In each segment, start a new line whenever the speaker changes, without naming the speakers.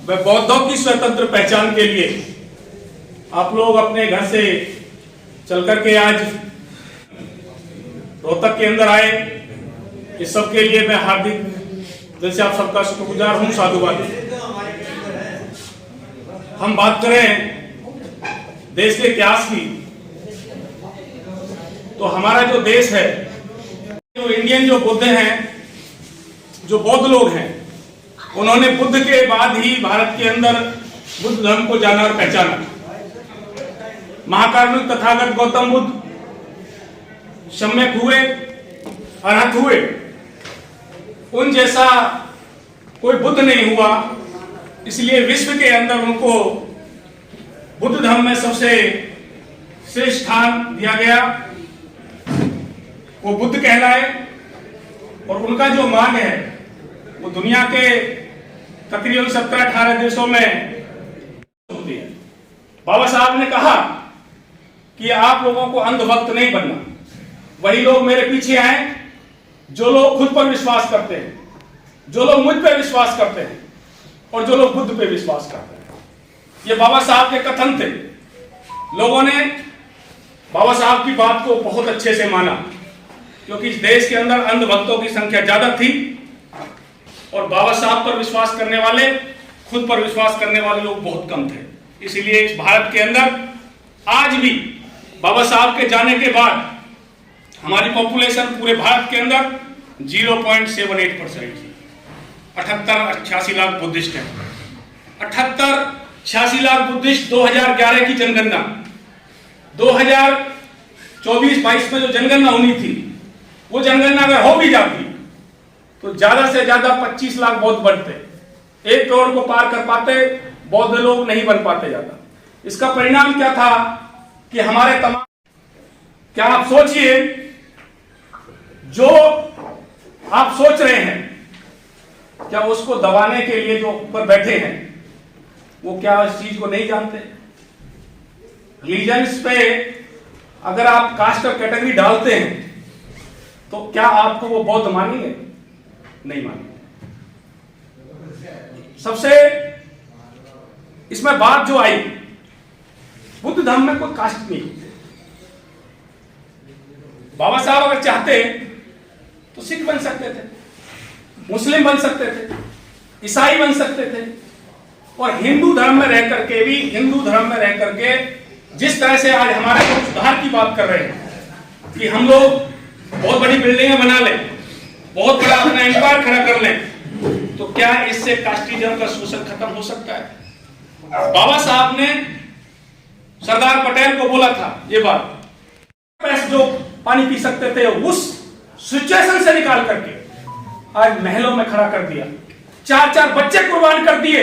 वह बौद्धों की स्वतंत्र पहचान के लिए आप लोग अपने घर से चल करके आज रोहतक के अंदर आए, इस सब के लिए मैं हार्दिक दिल से आप सबका शुक्रगुजार हूं, साधुवाद। हम बात करें देश के इतिहास की, तो हमारा जो देश है, जो इंडियन जो बुद्ध हैं, जो बौद्ध लोग हैं, उन्होंने बुद्ध के बाद ही भारत के अंदर बुद्ध धर्म को जाना और पहचाना। महाकारुणिक तथागत गौतम बुद्ध सम्यक हुए, अरहत हुए, उन जैसा कोई बुद्ध नहीं हुआ, इसलिए विश्व के अंदर उनको बुद्ध धर्म में सबसे श्रेष्ठ स्थान दिया गया। वो बुद्ध कहलाए और उनका जो मान है वो दुनिया के तकरीबन 17-18 देशों में होती है। बाबा साहब ने कहा कि आप लोगों को अंधभक्त नहीं बनना। वही लोग मेरे पीछे आए जो लोग खुद पर विश्वास करते हैं, जो लोग मुझ पर विश्वास करते हैं और जो लोग बुद्ध पे विश्वास करते हैं। ये बाबा साहब के कथन थे। लोगों ने बाबा साहब की बात को बहुत अच्छे से माना, क्योंकि इस देश के अंदर अंधभक्तों की संख्या ज्यादा थी और बाबा साहब पर विश्वास करने वाले, खुद पर विश्वास करने वाले लोग बहुत कम थे। इसलिए इस भारत के अंदर आज भी बाबा साहब के जाने के बाद हमारी पॉपुलेशन पूरे भारत के अंदर 0.78% थी। 78-86 लाख बुद्धिस्ट हैं। 78-86 लाख बुद्धिस्ट 2011 की जनगणना, 2024-22 में जो जनगणना होनी थी, वो जनगणना अगर हो भी जाती तो ज्यादा से ज्यादा 25 लाख बौद्ध बनते। 1 करोड़ को पार कर पाते बौद्ध लोग नहीं बन पाते ज्यादा। इसका परिणाम क्या था कि हमारे तमाम, क्या आप सोचिए, जो आप सोच रहे हैं, क्या उसको दबाने के लिए जो ऊपर बैठे हैं वो क्या इस चीज को नहीं जानते? रिलीजन्स पे अगर आप कास्ट और कैटेगरी डालते हैं तो क्या आपको वो बौद्ध मानेंगे? नहीं मानेंगे। सबसे इसमें बात जो आई, बुद्ध धर्म में कोई कास्ट नहीं। बाबा साहब अगर चाहते तो सिख बन सकते थे, मुस्लिम बन सकते थे, ईसाई बन सकते थे, और हिंदू धर्म में रह करके भी, हिंदू धर्म में रह करके जिस तरह से आज हमारे लोग सुधार की बात कर रहे हैं कि हम लोग बहुत बड़ी बिल्डिंगें बना लें, बहुत बड़ा अपना एम्पायर खड़ा कर लें, तो क्या इससे कास्टिज्म का शोषण खत्म हो सकता है? बाबा साहब ने सरदार पटेल को बोला था ये बात, पैसे जो पानी पी सकते थे उस सिचुएशन से निकाल करके आज महलों में खड़ा कर दिया, 4-4 बच्चे कुर्बान कर दिए।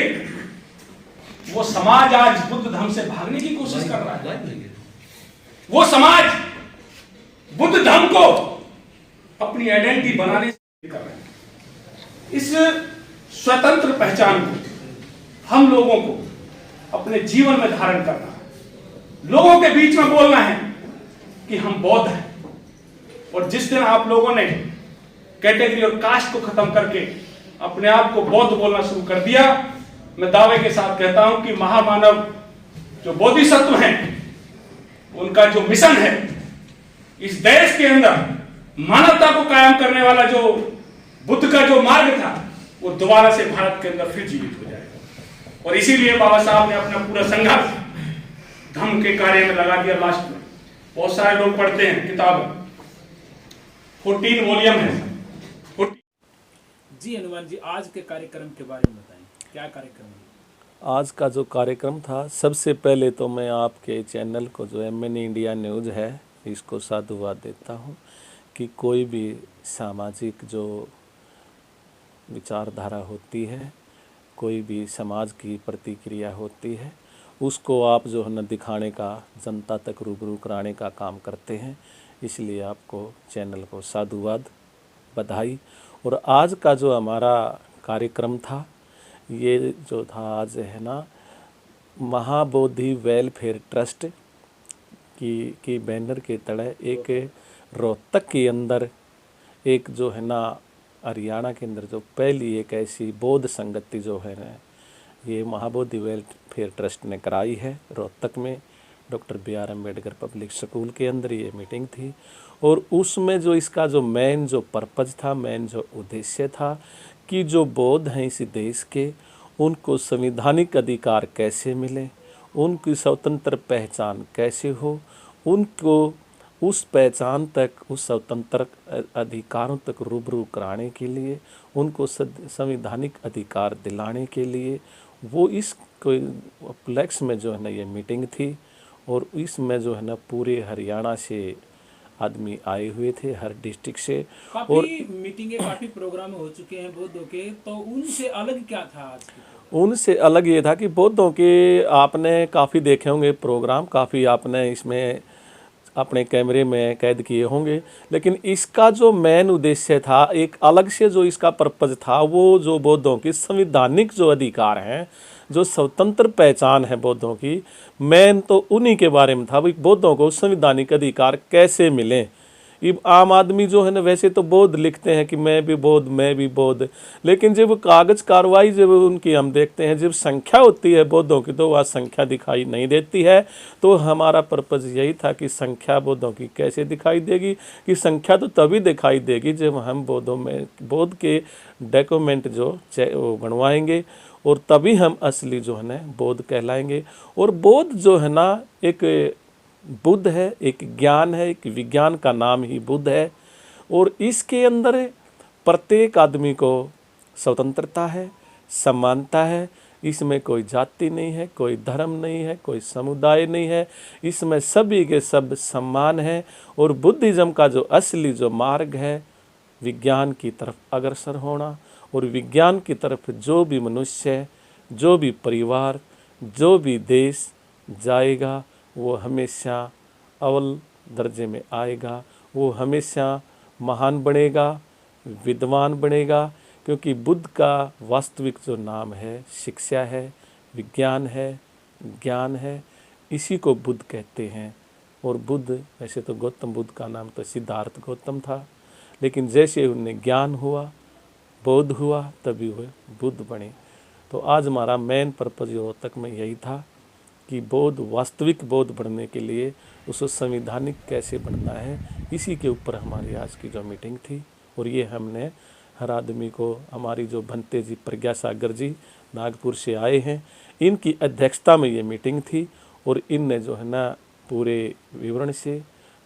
वो समाज आज बुद्ध धर्म से भागने की कोशिश कर रहा है। वो समाज बुद्ध धर्म को अपनी आइडेंटिटी बनाने से कर रहा है। इस स्वतंत्र पहचान को हम लोगों को अपने जीवन में धारण करना है, लोगों के बीच में बोलना है कि हम बौद्ध हैं। और जिस दिन आप लोगों ने कैटेगरी और कास्ट को खत्म करके अपने आप को बौद्ध बोलना शुरू कर दिया, मैं दावे के साथ कहता हूं कि महामानव जो बोधिसत्व हैं, उनका जो मिशन है इस देश के अंदर मानवता को कायम करने वाला, जो बुद्ध का जो मार्ग था, वो दोबारा से भारत के अंदर फिर जीवित हो जाएगा। और इसीलिए बाबा साहब ने अपना पूरा संघर्ष धर्म के कार्य में लगा दिया। लास्ट में बहुत सारे लोग पढ़ते हैं किताब, 14 वॉल्यूम है।
जी हनुमान जी, आज के कार्यक्रम के बारे में बताएं, क्या कार्यक्रम है?
आज का जो कार्यक्रम था, सबसे पहले तो मैं आपके चैनल को, जो MN इंडिया न्यूज़ है, इसको साधुवाद देता हूँ कि कोई भी सामाजिक जो विचारधारा होती है, कोई भी समाज की प्रतिक्रिया होती है, उसको आप जो है न दिखाने का, जनता तक रूबरू कराने का काम करते हैं। इसलिए आपको चैनल को साधुवाद, बधाई। और आज का जो हमारा कार्यक्रम था, ये जो था आज है ना, महाबोधि वेलफेयर ट्रस्ट की बैनर के तले एक रोहतक के अंदर एक जो है ना हरियाणा के अंदर जो पहली एक ऐसी बौद्ध संगति जो है ना, ये महाबोधि वेलफेयर ट्रस्ट ने कराई है रोहतक में, doctor BR Ambedkar public school के अंदर ये मीटिंग थी। और उसमें जो इसका जो मेन जो पर्पज़ था, मेन जो उद्देश्य था कि जो बौद्ध हैं इस देश के, उनको संवैधानिक अधिकार कैसे मिले, उनकी स्वतंत्र पहचान कैसे हो, उनको उस पहचान तक, उस स्वतंत्र अधिकारों तक रूबरू कराने के लिए, उनको संवैधानिक अधिकार दिलाने के लिए वो इस उपलक्ष्य में जो है ना ये मीटिंग थी। और इसमें जो है ना पूरे हरियाणा से आदमी आए हुए थे, हर डिस्ट्रिक्ट से। और
काफी मीटिंगें, काफी प्रोग्राम हो चुके हैं बौद्धों के, तो उनसे अलग क्या था आज की?
उनसे अलग ये था कि बौद्धों के आपने काफ़ी देखे होंगे प्रोग्राम, काफ़ी आपने इसमें अपने कैमरे में कैद किए होंगे, लेकिन इसका जो मेन उद्देश्य था, एक अलग से जो इसका पर्पज़ था, वो जो बौद्धों की संवैधानिक जो अधिकार हैं, जो स्वतंत्र पहचान है बौद्धों की, मेन तो उन्हीं के बारे में था। भाई बौद्धों को संवैधानिक अधिकार कैसे मिले। ये आम आदमी जो है ना, वैसे तो बौद्ध लिखते हैं कि मैं भी बौद्ध, मैं भी बौद्ध, लेकिन जब कागज़ कार्रवाई जब उनकी हम देखते हैं, जब संख्या होती है बौद्धों की, तो वह संख्या दिखाई नहीं देती है। तो हमारा पर्पज़ यही था कि संख्या बौद्धों की कैसे दिखाई देगी, कि संख्या तो तभी दिखाई देगी जब हम बौद्धों में बौद्ध के डॉक्यूमेंट जो वो बनवाएंगे, और तभी हम असली जो है ना बौद्ध कहलाएंगे। और बौद्ध जो है ना एक बुद्ध है, एक ज्ञान है, एक विज्ञान का नाम ही बुद्ध है। और इसके अंदर प्रत्येक आदमी को स्वतंत्रता है, समानता है, इसमें कोई जाति नहीं है, कोई धर्म नहीं है, कोई समुदाय नहीं है, इसमें सभी के सब सम्मान है। और बुद्धिज़्म का जो असली जो मार्ग है, विज्ञान की तरफ अग्रसर होना, और विज्ञान की तरफ जो भी मनुष्य, जो भी परिवार, जो भी देश जाएगा, वो हमेशा अव्वल दर्जे में आएगा, वो हमेशा महान बनेगा, विद्वान बनेगा। क्योंकि बुद्ध का वास्तविक जो नाम है शिक्षा है, विज्ञान है, ज्ञान है, इसी को बुद्ध कहते हैं। और बुद्ध, वैसे तो गौतम बुद्ध का नाम तो सिद्धार्थ गौतम था, लेकिन जैसे उन्हें ज्ञान हुआ, बौद्ध हुआ, तभी वह बुद्ध बने। तो आज हमारा मेन पर्पज़ रोहतक में यही था कि बौद्ध, वास्तविक बौद्ध बनने के लिए उसको संवैधानिक कैसे बनना है, इसी के ऊपर हमारी आज की जो मीटिंग थी। और ये हमने हर आदमी को, हमारी जो भंते जी प्रज्ञा सागर जी नागपुर से आए हैं, इनकी अध्यक्षता में ये मीटिंग थी। और इनने जो है ना पूरे विवरण से,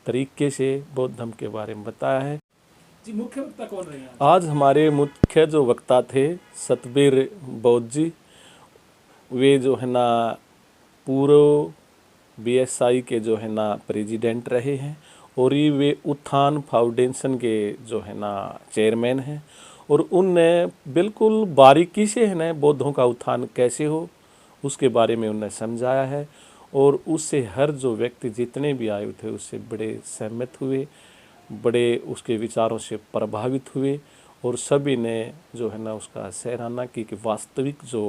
तरीके से बौद्ध धर्म के बारे में बताया है।
जी, मुख्य वक्ता कौन रहे हैं
आज हमारे मुख्य जो वक्ता थे सतबीर बौद्ध जी, वे जो है ना पूर्व BSI के जो है ना प्रेसिडेंट रहे हैं, और ये वे उत्थान फाउंडेशन के जो है ना चेयरमैन हैं। और उनने बिल्कुल बारीकी से है ना बौद्धों का उत्थान कैसे हो उसके बारे में उन्हें समझाया है। और उससे हर जो व्यक्ति जितने भी आए थे उससे बड़े सहमत हुए, बड़े उसके विचारों से प्रभावित हुए, और सभी ने जो है ना उसका सराहना की कि वास्तविक जो